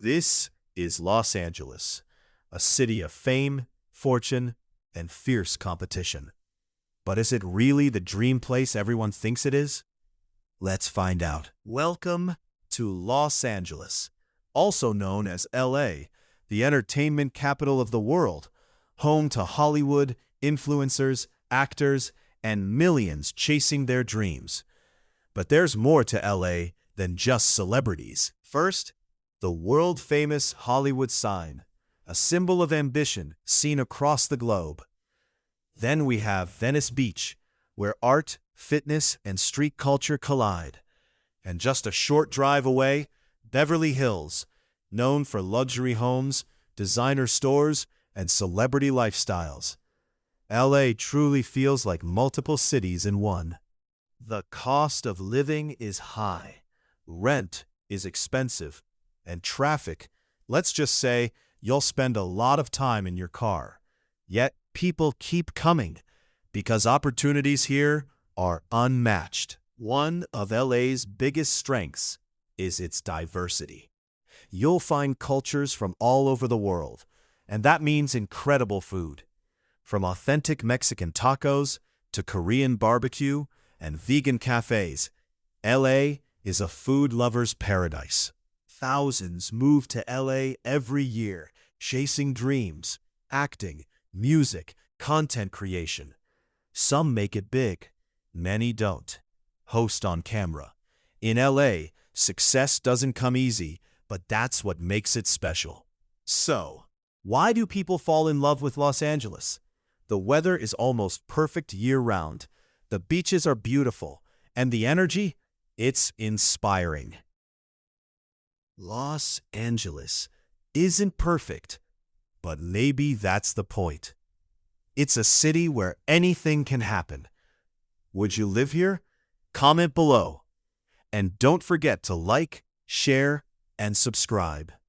This is Los Angeles, a city of fame, fortune, and fierce competition. But is it really the dream place everyone thinks it is? Let's find out. Welcome to Los Angeles, also known as LA, the entertainment capital of the world, home to Hollywood, influencers, actors, and millions chasing their dreams. But there's more to LA than just celebrities. First, the world-famous Hollywood sign, a symbol of ambition seen across the globe. Then we have Venice Beach, where art, fitness, and street culture collide. And just a short drive away, Beverly Hills, known for luxury homes, designer stores, and celebrity lifestyles. LA truly feels like multiple cities in one. The cost of living is high, rent is expensive, and traffic, let's just say you'll spend a lot of time in your car. Yet people keep coming because opportunities here are unmatched. One of LA's biggest strengths is its diversity. You'll find cultures from all over the world, and that means incredible food. From authentic Mexican tacos to Korean barbecue and vegan cafes, LA is a food lover's paradise. Thousands move to LA every year, chasing dreams, acting, music, content creation. Some make it big, many don't. Host on camera. In LA, success doesn't come easy, but that's what makes it special. So, why do people fall in love with Los Angeles? The weather is almost perfect year-round. The beaches are beautiful, and the energy, it's inspiring. Los Angeles isn't perfect, but maybe that's the point. It's a city where anything can happen. Would you live here? Comment below. And don't forget to like, share, and subscribe.